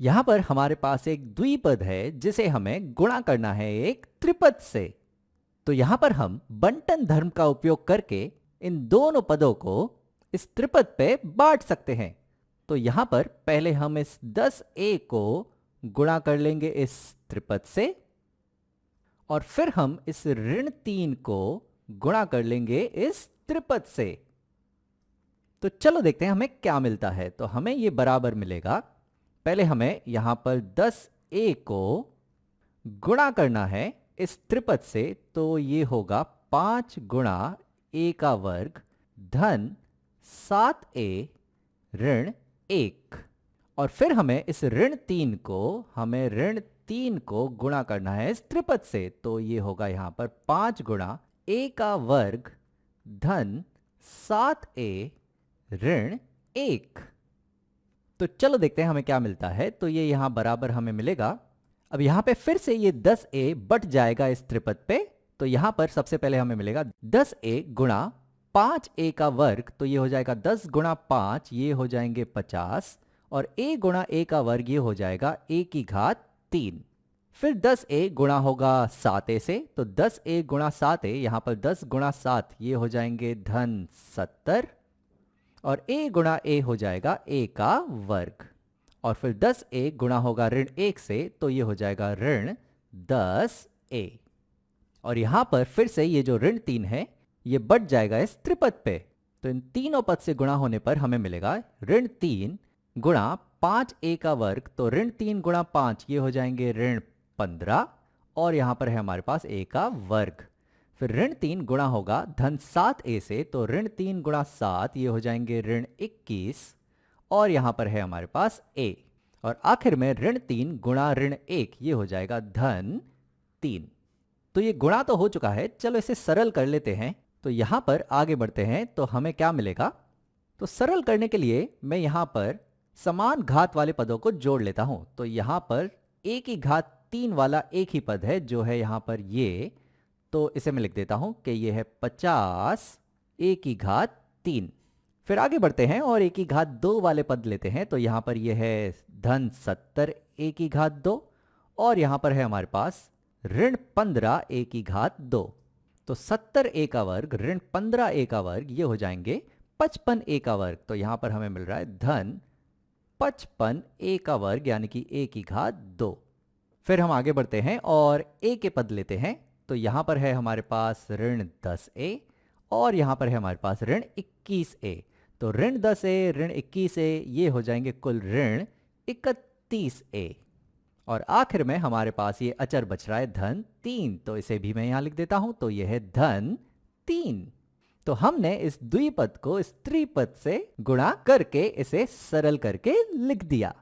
यहाँ पर हमारे पास एक द्विपद है जिसे हमें गुणा करना है एक त्रिपद से। तो यहाँ पर हम बंटन धर्म का उपयोग करके इन दोनों पदों को इस त्रिपद पे बांट सकते हैं। तो यहाँ पर पहले हम इस 10a को गुणा कर लेंगे इस त्रिपद से, और फिर हम इस ऋण 3 को गुणा कर लेंगे इस त्रिपद से। तो चलो देखते हैं हमें क्या मिलता है। तो हमें ये बराबर मिलेगा, पहले हमें यहां पर 10a को गुणा करना है इस त्रिपद से, तो ये होगा 5 गुणा a का वर्ग धन 7a ऋण 1। और फिर हमें इस ऋण 3 को गुणा करना है इस त्रिपद से, तो ये होगा यहां पर 5 गुणा a का वर्ग धन 7a ऋण 1। तो चलो देखते हैं हमें क्या मिलता है। तो ये यहां बराबर हमें मिलेगा। अब यहां पे फिर से ये 10a बट जाएगा इस त्रिपद पे। तो यहां पर सबसे पहले हमें मिलेगा 10a गुणा 5a का वर्ग, तो ये हो जाएगा 10 गुणा 5, ये हो जाएंगे 50, और a गुणा a का वर्ग ये हो जाएगा a की घात 3। फिर 10a गुणा होगा 7a से, तो 10a गुणा 7a, यहां पर 10 गुणा 7 ये हो जाएंगे धन 70, और a गुणा a हो जाएगा a का वर्ग। और फिर 10a गुणा होगा ऋण 1 से, तो ये हो जाएगा ऋण 10a। और यहां पर फिर से ये जो ऋण 3 है ये बढ़ जाएगा इस त्रिपद पे। तो इन तीनों पद से गुणा होने पर हमें मिलेगा ऋण 3 गुणा 5a का वर्ग, तो ऋण 3 गुणा 5 ये हो जाएंगे ऋण 15, और यहां पर है हमारे पास a का वर्ग। फिर ऋण 3 गुणा होगा धन 7a से, तो ऋण 3 गुणा 7 ये हो जाएंगे ऋण 21, और यहां पर है हमारे पास a। और आखिर में ऋण 3 गुणा ऋण 1 ये हो जाएगा धन 3। तो ये गुणा तो हो चुका है, चलो इसे सरल कर लेते हैं। तो यहां पर आगे बढ़ते हैं, तो हमें क्या मिलेगा। तो सरल करने के लिए मैं यहां पर समान घात वाले पदों को जोड़ लेता हूं। तो यहां पर a की घात 3 वाला एक ही पद है जो है यहां पर ये, तो इसे मैं लिख देता हूं कि ये है 50 a की घात 3। फिर आगे बढ़ते हैं और a की घात 2 वाले पद लेते हैं। तो यहां पर ये है धन 70 a की घात 2, और यहां पर है हमारे पास ऋण 15 a की घात 2। तो 70a का वर्ग ऋण 15a का वर्ग ये हो जाएंगे 55a का वर्ग। तो यहां पर हमें मिल रहा है धन 55a का वर्ग, यानी कि a की घात 2। फिर हम आगे बढ़ते हैं और a के पद लेते हैं। तो यहां पर है हमारे पास ऋण 10a, और यहां पर है हमारे पास ऋण 21a। तो ऋण 10a ऋण 21a ये हो जाएंगे कुल ऋण 31a। और आखिर में हमारे पास ये अचर बच रहा है धन 3, तो इसे भी मैं यहां लिख देता हूं। तो यह है धन 3। तो हमने इस द्विपद को इस त्रिपद से गुणा करके इसे सरल करके लिख दिया।